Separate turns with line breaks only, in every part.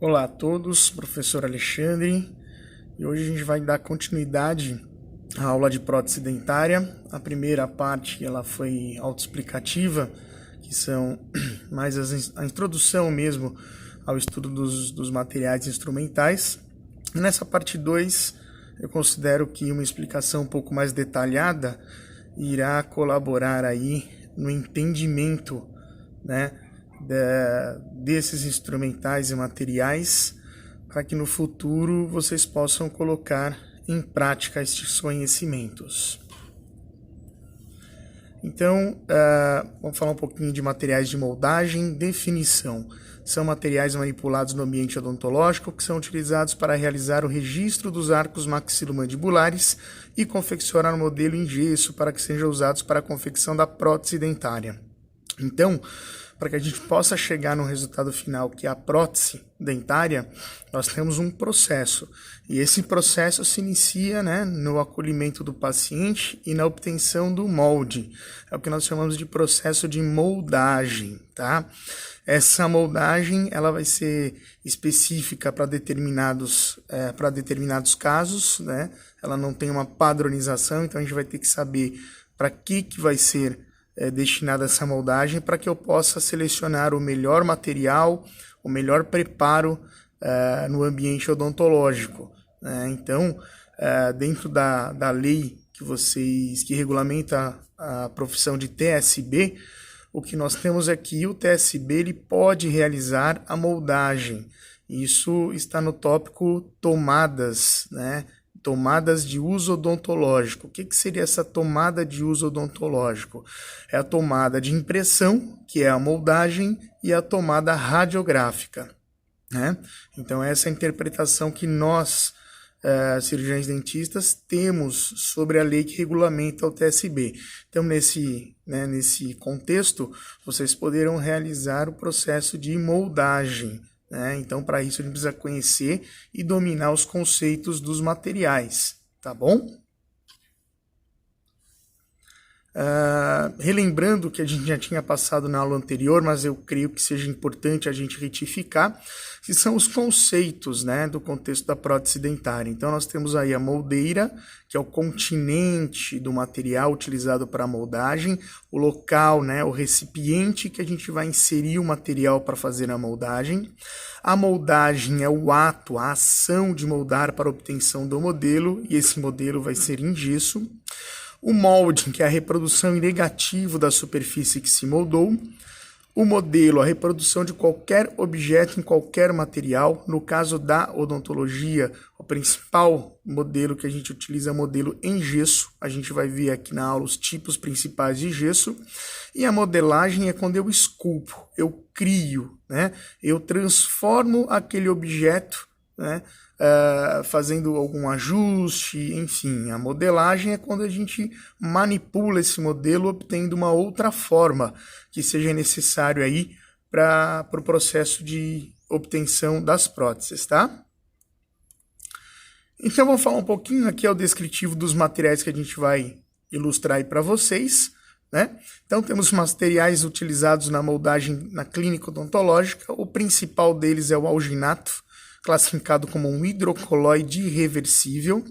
Olá a todos, professor Alexandre, e hoje a gente vai dar continuidade à aula de prótese dentária. A primeira parte ela foi autoexplicativa, que são mais a introdução mesmo ao estudo dos materiais instrumentais. E nessa parte 2 eu considero que uma explicação um pouco mais detalhada irá colaborar aí no entendimento, né, desses instrumentais e materiais, para que no futuro vocês possam colocar em prática estes conhecimentos. Então, vamos falar um pouquinho de materiais de moldagem. Definição: são materiais manipulados no ambiente odontológico que são utilizados para realizar o registro dos arcos maxilomandibulares e confeccionar um modelo em gesso para que sejam usados para a confecção da prótese dentária. Então, para que a gente possa chegar no resultado final, que é a prótese dentária, nós temos um processo. E esse processo se inicia, né, no acolhimento do paciente e na obtenção do molde. É o que nós chamamos de processo de moldagem, tá? Essa moldagem ela vai ser específica para determinados casos, né? Ela não tem uma padronização, então a gente vai ter que saber para que vai ser destinada essa moldagem, para que eu possa selecionar o melhor material, o melhor preparo no ambiente odontológico, né? Então, dentro da lei que regulamenta a profissão de TSB, o que nós temos aqui, o TSB ele pode realizar a moldagem. Isso está no tópico tomadas, né? Tomadas de uso odontológico. O que seria essa tomada de uso odontológico? É a tomada de impressão, que é a moldagem, e a tomada radiográfica, né? Então, essa é a interpretação que nós, cirurgiões dentistas, temos sobre a lei que regulamenta o TSB. Então, nesse contexto, vocês poderão realizar o processo de moldagem, né? Então, para isso, a gente precisa conhecer e dominar os conceitos dos materiais, tá bom? Relembrando que a gente já tinha passado na aula anterior, mas eu creio que seja importante a gente retificar, que são os conceitos, né, do contexto da prótese dentária. Então, nós temos aí a moldeira, que é o continente do material utilizado para a moldagem, o local, né, o recipiente que a gente vai inserir o material para fazer a moldagem. A moldagem é o ato, a ação de moldar para a obtenção do modelo, e esse modelo vai ser em gesso. O molding, que é a reprodução em negativo da superfície que se moldou. O modelo, a reprodução de qualquer objeto em qualquer material. No caso da odontologia, o principal modelo que a gente utiliza é o modelo em gesso. A gente vai ver aqui na aula os tipos principais de gesso. E a modelagem é quando eu esculpo, eu crio, né? Eu transformo aquele objeto, né? Fazendo algum ajuste, enfim. A modelagem é quando a gente manipula esse modelo obtendo uma outra forma que seja necessário aí para o processo de obtenção das próteses, tá? Então vamos falar um pouquinho aqui é o descritivo dos materiais que a gente vai ilustrar aí para vocês, né? Então temos materiais utilizados na moldagem na clínica odontológica. O principal deles é o alginato, classificado como um hidrocoloide reversível,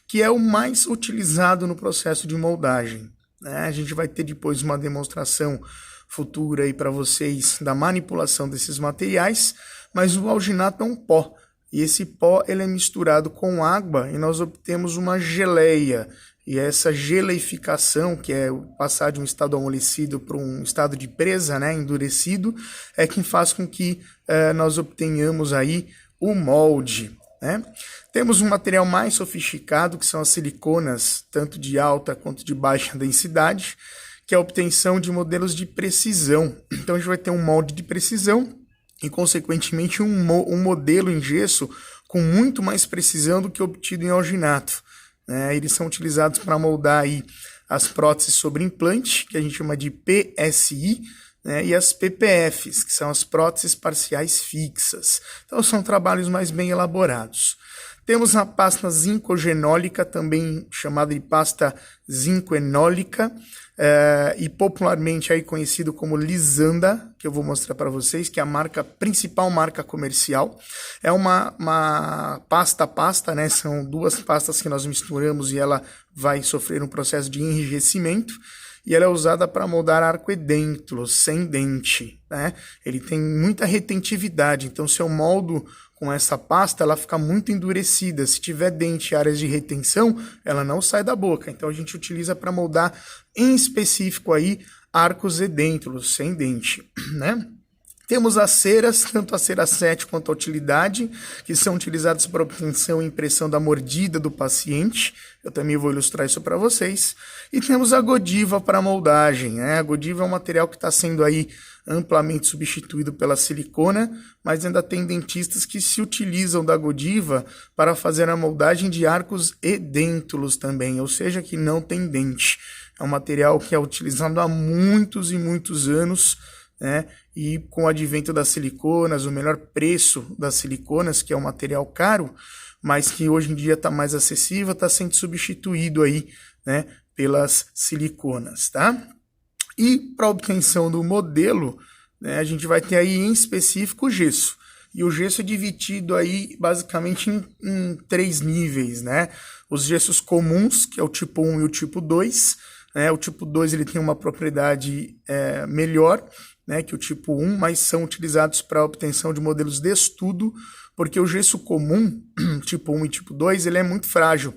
que é o mais utilizado no processo de moldagem, né? A gente vai ter depois uma demonstração futura aí para vocês da manipulação desses materiais, mas o alginato é um pó, e esse pó ele é misturado com água e nós obtemos uma geleia. E essa geleificação, que é passar de um estado amolecido para um estado de presa, né, endurecido, é quem faz com que nós obtenhamos aí o molde, né? Temos um material mais sofisticado, que são as siliconas, tanto de alta quanto de baixa densidade, que é a obtenção de modelos de precisão. Então, a gente vai ter um molde de precisão e, consequentemente, um modelo em gesso com muito mais precisão do que obtido em alginato, né? Eles são utilizados para moldar aí as próteses sobre implante, que a gente chama de PSI, né, e as PPFs, que são as próteses parciais fixas. Então, são trabalhos mais bem elaborados. Temos a pasta zincogenólica, também chamada de pasta zincoenólica, e popularmente aí conhecido como Lisanda, que eu vou mostrar para vocês, que é a principal marca comercial. É uma pasta, né? São duas pastas que nós misturamos e ela vai sofrer um processo de enrijecimento. E ela é usada para moldar arcoedêntulos sem dente, né? Ele tem muita retentividade, então se eu moldo com essa pasta, ela fica muito endurecida. Se tiver dente e áreas de retenção, ela não sai da boca. Então a gente utiliza para moldar, em específico aí, arcos edêntulos sem dente, né? Temos as ceras, tanto a cera 7 quanto a utilidade, que são utilizadas para obtenção e impressão da mordida do paciente. Eu também vou ilustrar isso para vocês. E temos a Godiva para moldagem, né? A Godiva é um material que está sendo aí amplamente substituído pela silicona, mas ainda tem dentistas que se utilizam da Godiva para fazer a moldagem de arcos edêntulos também, ou seja, que não tem dente. É um material que é utilizado há muitos e muitos anos, né? E com o advento das siliconas, o melhor preço das siliconas, que é um material caro, mas que hoje em dia está mais acessível, está sendo substituído aí, né, pelas siliconas, tá? E para obtenção do modelo, né, a gente vai ter aí em específico o gesso. E o gesso é dividido aí basicamente em 3 níveis, né? Os gessos comuns, que é o tipo 1 e o tipo 2, né? O tipo 2 ele tem uma propriedade melhor, né, que o tipo 1, mas são utilizados para a obtenção de modelos de estudo, porque o gesso comum, tipo 1 e tipo 2, ele é muito frágil,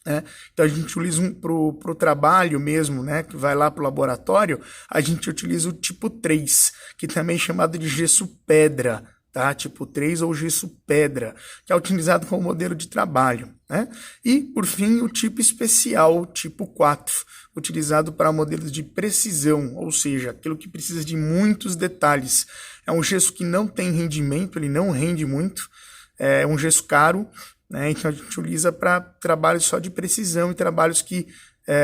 né? Então a gente utiliza para o trabalho mesmo, né, que vai lá para o laboratório, a gente utiliza o tipo 3, que também é chamado de gesso pedra, tá? Tipo 3 ou gesso pedra, que é utilizado como modelo de trabalho, né? E, por fim, o tipo especial, tipo 4, utilizado para modelos de precisão, ou seja, aquilo que precisa de muitos detalhes. É um gesso que não tem rendimento, ele não rende muito, é um gesso caro, né? Então a gente utiliza para trabalhos só de precisão e trabalhos que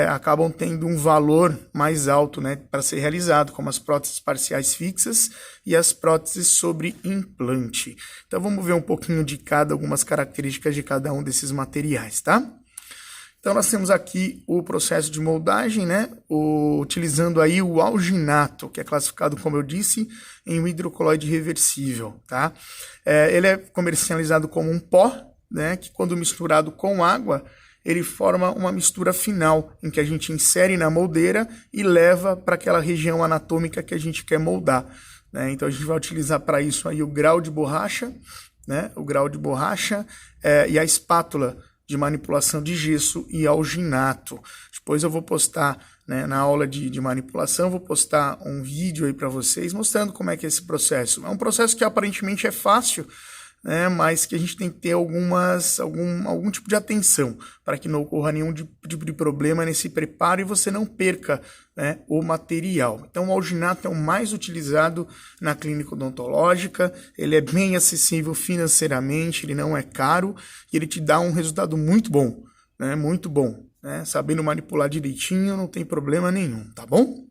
acabam tendo um valor mais alto, né, para ser realizado, como as próteses parciais fixas e as próteses sobre implante. Então vamos ver um pouquinho de algumas características de cada um desses materiais, tá? Então nós temos aqui o processo de moldagem, né, utilizando aí o alginato, que é classificado, como eu disse, em um hidrocoloide reversível, tá? Ele é comercializado como um pó, né, que quando misturado com água, ele forma uma mistura final, em que a gente insere na moldeira e leva para aquela região anatômica que a gente quer moldar, né? Então a gente vai utilizar para isso aí o grau de borracha, né? O grau de borracha e a espátula de manipulação de gesso e alginato. Depois eu vou postar, né, na aula de manipulação, vou postar um vídeo aí para vocês mostrando como é que é esse processo. É um processo que aparentemente é fácil, né, mas que a gente tem que ter algum tipo de atenção para que não ocorra nenhum tipo de problema nesse preparo e você não perca, né, o material. Então o alginato é o mais utilizado na clínica odontológica, ele é bem acessível financeiramente, ele não é caro e ele te dá um resultado muito bom, né, muito bom, né, sabendo manipular direitinho não tem problema nenhum, tá bom?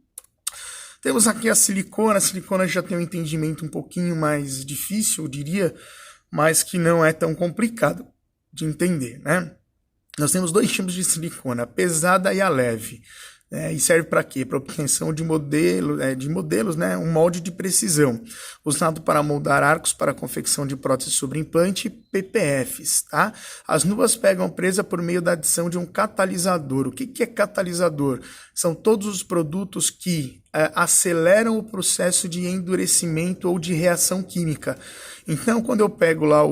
Temos aqui a silicona já tem um entendimento um pouquinho mais difícil, eu diria, mas que não é tão complicado de entender, né? Nós temos 2 tipos de silicona, a pesada e a leve. E serve para quê? Para obtenção de modelos, né? Um molde de precisão, usado para moldar arcos para a confecção de próteses sobre implante e PPFs, tá? As luvas pegam presa por meio da adição de um catalisador. O que é catalisador? São todos os produtos que aceleram o processo de endurecimento ou de reação química. Então, quando eu pego lá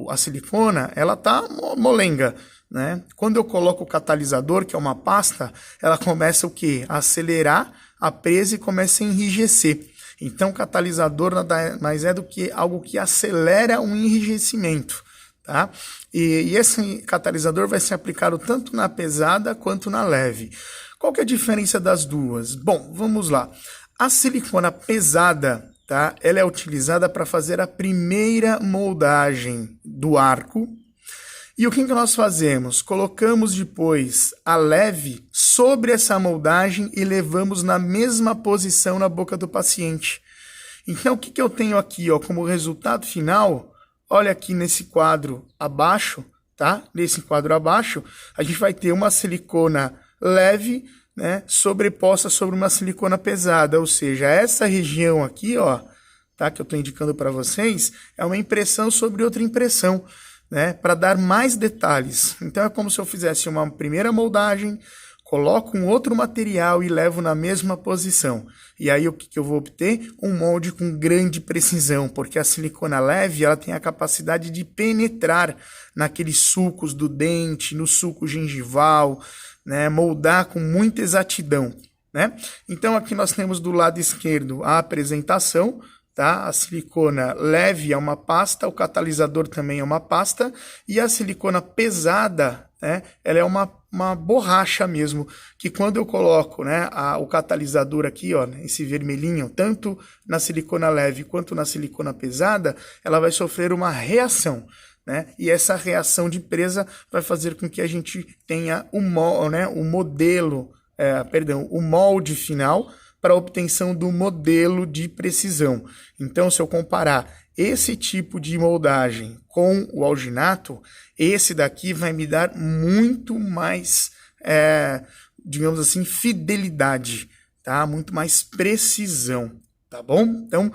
a silicona, ela tá molenga, né? Quando eu coloco o catalisador, que é uma pasta, ela começa o quê? A acelerar a presa e começa a enrijecer. Então, o catalisador nada mais é do que algo que acelera o enrijecimento, tá? E esse catalisador vai ser aplicado tanto na pesada quanto na leve. Qual que é a diferença das duas? Bom, vamos lá. A silicona pesada, tá? Ela é utilizada para fazer a primeira moldagem do arco. E o que nós fazemos? Colocamos depois a leve sobre essa moldagem e levamos na mesma posição na boca do paciente. Então, o que eu tenho aqui, ó, como resultado final? Olha aqui nesse quadro abaixo, tá? Nesse quadro abaixo, a gente vai ter uma silicona leve, né, sobreposta sobre uma silicona pesada, ou seja, essa região aqui, ó, tá, que eu estou indicando para vocês, é uma impressão sobre outra impressão, né, para dar mais detalhes. Então é como se eu fizesse uma primeira moldagem, coloco um outro material e levo na mesma posição. E aí o que eu vou obter? Um molde com grande precisão, porque a silicona leve ela tem a capacidade de penetrar naqueles sulcos do dente, no sulco gengival, né, moldar com muita exatidão, né? Então aqui nós temos do lado esquerdo a apresentação, tá? A silicona leve é uma pasta, o catalisador também é uma pasta, e a silicona pesada, né, ela é uma borracha mesmo, que quando eu coloco, né, o catalisador aqui, ó, esse vermelhinho, tanto na silicona leve quanto na silicona pesada, ela vai sofrer uma reação, né? E essa reação de presa vai fazer com que a gente tenha o molde final para a obtenção do modelo de precisão. Então, se eu comparar esse tipo de moldagem com o alginato, esse daqui vai me dar muito mais, digamos assim, fidelidade, tá? Muito mais precisão, tá bom? Então,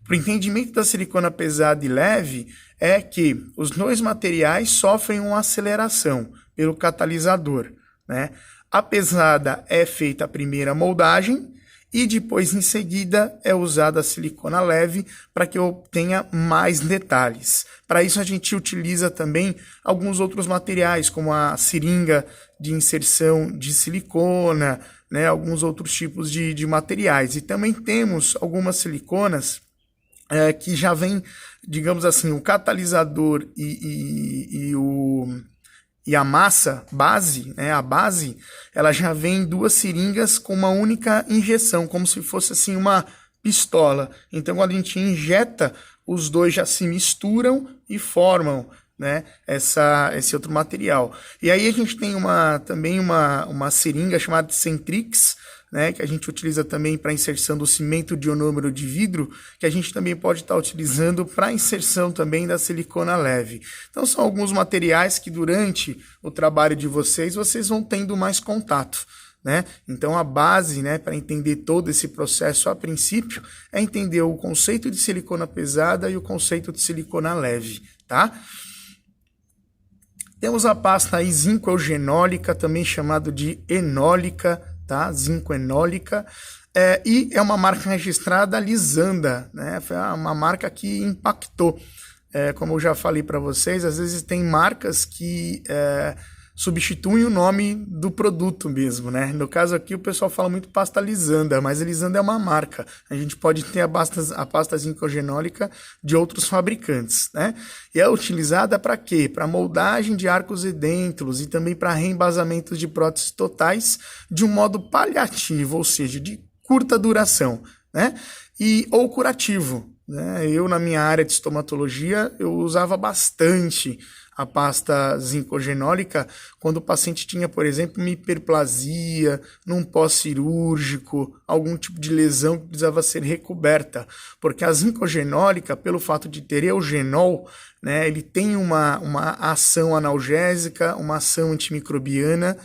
para o entendimento da silicona pesada e leve, é que os dois materiais sofrem uma aceleração pelo catalisador, né? A pesada é feita a primeira moldagem, e depois, em seguida, é usada a silicona leve para que eu obtenha mais detalhes. Para isso, a gente utiliza também alguns outros materiais, como a seringa de inserção de silicona, né, alguns outros tipos de materiais. E também temos algumas siliconas que já vem, digamos assim, o catalisador e a massa base, né, a base, ela já vem em duas seringas com uma única injeção, como se fosse assim uma pistola. Então, quando a gente injeta, os dois já se misturam e formam, né, esse outro material. E aí a gente tem também uma seringa chamada Centrix, né, que a gente utiliza também para inserção do cimento de ionômero de vidro, que a gente também pode estar utilizando para inserção também da silicona leve. Então são alguns materiais que durante o trabalho de vocês vão tendo mais contato, né? Então a base, né, para entender todo esse processo a princípio é entender o conceito de silicona pesada e o conceito de silicona leve, tá? Temos a pasta aí zinco-eugenólica, também chamado de enólica, tá? Zinco-enólica, e é uma marca registrada Lisanda, né? Foi uma marca que impactou. Como eu já falei para vocês, às vezes tem marcas que substituem o nome do produto mesmo, né? No caso aqui o pessoal fala muito pasta Lisanda, mas a Lisanda é uma marca. A gente pode ter a pasta zinco-eugenólica de outros fabricantes, né? E é utilizada para quê? Para moldagem de arcos edêntulos e também para reembasamentos de próteses totais de um modo paliativo, ou seja, de curta duração, né? Ou curativo, né? Eu, na minha área de estomatologia, eu usava bastante a pasta zinco-eugenólica quando o paciente tinha, por exemplo, uma hiperplasia, num pós-cirúrgico, algum tipo de lesão que precisava ser recoberta. Porque a zinco-eugenólica, pelo fato de ter eugenol, né, ele tem uma ação analgésica, uma ação antimicrobiana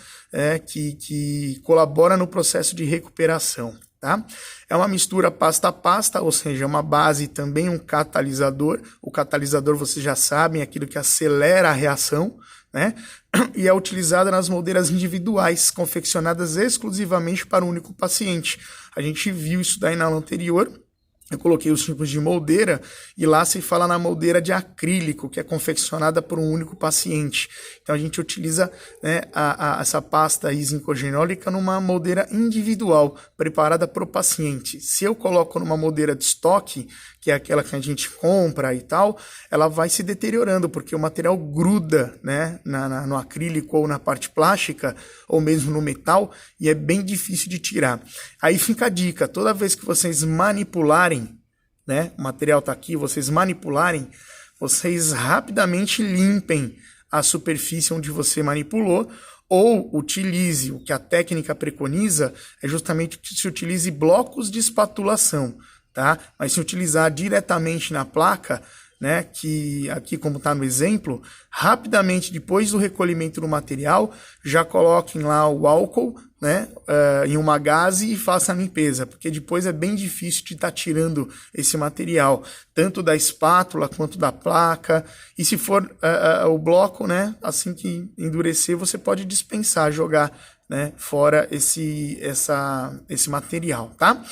que colabora no processo de recuperação. Tá? É uma mistura pasta a pasta, ou seja, uma base e também um catalisador. O catalisador, vocês já sabem, é aquilo que acelera a reação, né? E é utilizada nas moldeiras individuais, confeccionadas exclusivamente para um único paciente. A gente viu isso daí na aula anterior. Eu coloquei os tipos de moldeira e lá se fala na moldeira de acrílico, que é confeccionada por um único paciente. Então a gente utiliza, né, essa pasta zinco-eugenólica numa moldeira individual, preparada para o paciente. Se eu coloco numa moldeira de estoque, que é aquela que a gente compra e tal, ela vai se deteriorando, porque o material gruda, né, no acrílico ou na parte plástica, ou mesmo no metal, e é bem difícil de tirar. Aí fica a dica, toda vez que vocês manipularem, né, o material está aqui, vocês manipularem, vocês rapidamente limpem a superfície onde você manipulou, ou utilize, o que a técnica preconiza, é justamente que se utilize blocos de espatulação, tá? Mas se utilizar diretamente na placa, né, que aqui como está no exemplo, rapidamente depois do recolhimento do material, já coloquem lá o álcool, né, em uma gaze e façam a limpeza, porque depois é bem difícil de estar tirando esse material, tanto da espátula quanto da placa, e se for o bloco, né, assim que endurecer, você pode dispensar, jogar, né, fora esse material, tá?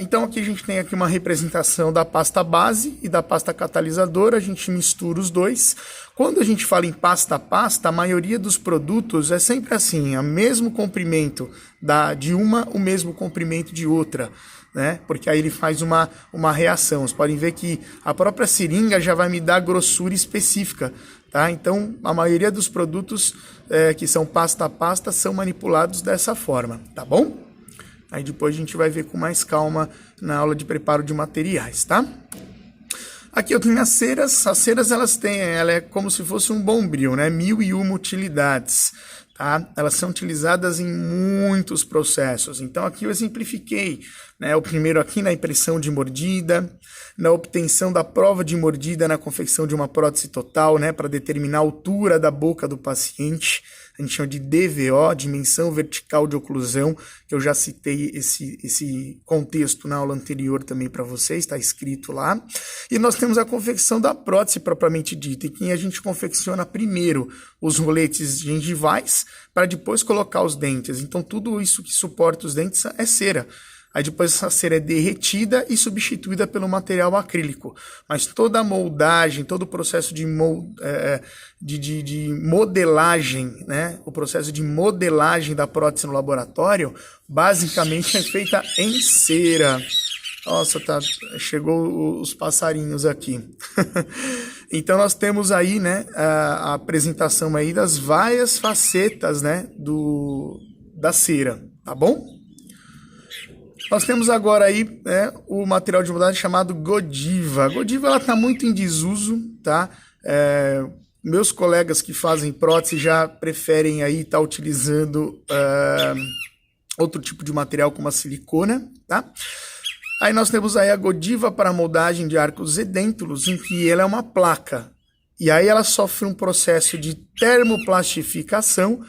Então aqui a gente tem aqui uma representação da pasta base e da pasta catalisadora, a gente mistura os dois. Quando a gente fala em pasta a pasta, a maioria dos produtos é sempre assim, o mesmo comprimento de uma, o mesmo comprimento de outra, né? Porque aí ele faz uma reação. Vocês podem ver que a própria seringa já vai me dar grossura específica, tá? Então a maioria dos produtos que são pasta a pasta são manipulados dessa forma, tá bom? Aí depois a gente vai ver com mais calma na aula de preparo de materiais, tá? Aqui eu tenho as ceras. As ceras ela é como se fosse um bombril, né? 1001 utilidades, tá? Elas são utilizadas em muitos processos. Então aqui eu exemplifiquei, né? O primeiro aqui na impressão de mordida, na obtenção da prova de mordida na confecção de uma prótese total, né? Para determinar a altura da boca do paciente. A gente chama de DVO, dimensão vertical de oclusão, que eu já citei esse contexto na aula anterior também para vocês, está escrito lá. E nós temos a confecção da prótese propriamente dita, em que a gente confecciona primeiro os roletes gengivais, para depois colocar os dentes. Então tudo isso que suporta os dentes é cera. Aí depois essa cera é derretida e substituída pelo material acrílico. Mas toda a moldagem, todo o processo de modelagem, né? O processo de modelagem da prótese no laboratório, basicamente é feita em cera. Nossa, chegou os passarinhos aqui. Então nós temos aí, né, a apresentação aí das várias facetas, né, da cera, tá bom? Nós temos agora aí, né, o material de moldagem chamado Godiva. A Godiva ela está muito em desuso, tá? Meus colegas que fazem prótese já preferem aí estar utilizando outro tipo de material como a silicona, tá? Aí nós temos aí a Godiva para moldagem de arcos edêntulos, em que ela é uma placa. E aí ela sofre um processo de termoplastificação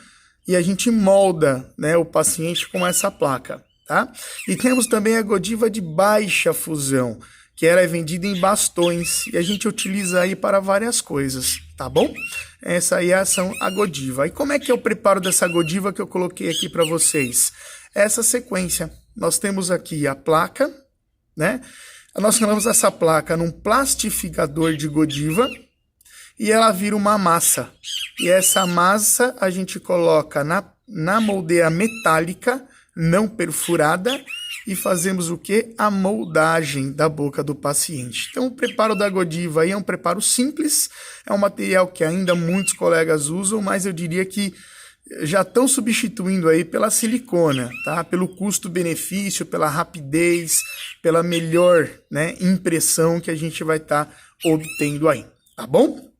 e a gente molda, né, o paciente com essa placa. Tá? E temos também a Godiva de baixa fusão, que ela é vendida em bastões e a gente utiliza aí para várias coisas, tá bom? Essa aí é a Godiva. E como é que é o preparo dessa Godiva que eu coloquei aqui para vocês? Essa sequência. Nós temos aqui a placa, né? Nós colocamos essa placa num plastificador de Godiva e ela vira uma massa. E essa massa a gente coloca na moldeira metálica, não perfurada, e fazemos o que? A moldagem da boca do paciente. Então o preparo da Godiva aí é um preparo simples, é um material que ainda muitos colegas usam, mas eu diria que já estão substituindo aí pela silicona, tá? Pelo custo-benefício, pela rapidez, pela melhor, né, impressão que a gente vai estar obtendo aí, tá bom?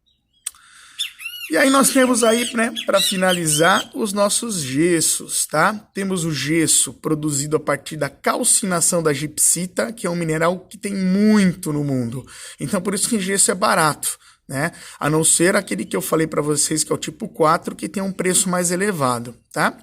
E aí nós temos aí, né, para finalizar, os nossos gessos, tá? Temos o gesso produzido a partir da calcinação da gipsita, que é um mineral que tem muito no mundo. Então por isso que gesso é barato, né? A não ser aquele que eu falei para vocês, que é o tipo 4, que tem um preço mais elevado, tá?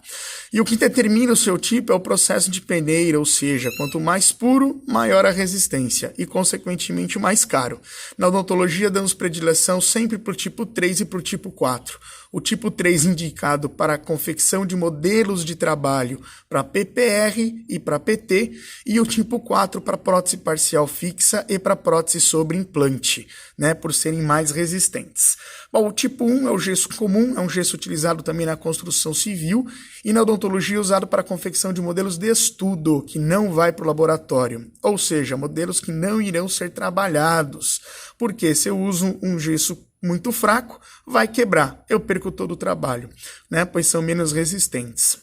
E o que determina o seu tipo é o processo de peneira, ou seja, quanto mais puro, maior a resistência e, consequentemente, mais caro. Na odontologia, damos predileção sempre para o tipo 3 e para o tipo 4. O tipo 3 indicado para a confecção de modelos de trabalho para PPR e para PT, e o tipo 4 para prótese parcial fixa e para prótese sobre implante, né, por serem mais resistentes. Bom, o tipo 1 é o gesso comum, é um gesso utilizado também na construção civil e na odontologia é usado para a confecção de modelos de estudo, que não vai para o laboratório, ou seja, modelos que não irão ser trabalhados, porque se eu uso um gesso muito fraco, vai quebrar, eu perco todo o trabalho, né, pois são menos resistentes.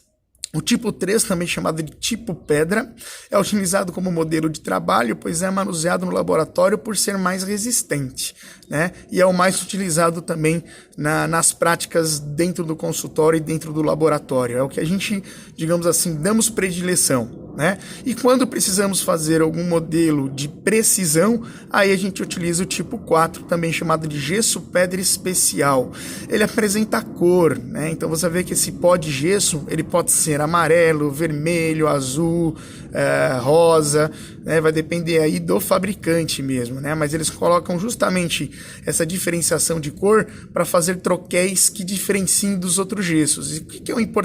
O tipo 3, também chamado de tipo pedra, é utilizado como modelo de trabalho, pois é manuseado no laboratório por ser mais resistente, né? E é o mais utilizado também nas práticas dentro do consultório e dentro do laboratório. É o que a gente, digamos assim, damos predileção. né? E quando precisamos fazer algum modelo de precisão, aí a gente utiliza o tipo 4, também chamado de gesso pedra especial. Ele apresenta cor, né? Então você vê que esse pó de gesso, ele pode ser amarelo, vermelho, azul, rosa, né? Vai depender aí do fabricante mesmo, né? Mas eles colocam justamente essa diferenciação de cor para fazer troquéis que diferenciem dos outros gessos. E o que é o importante?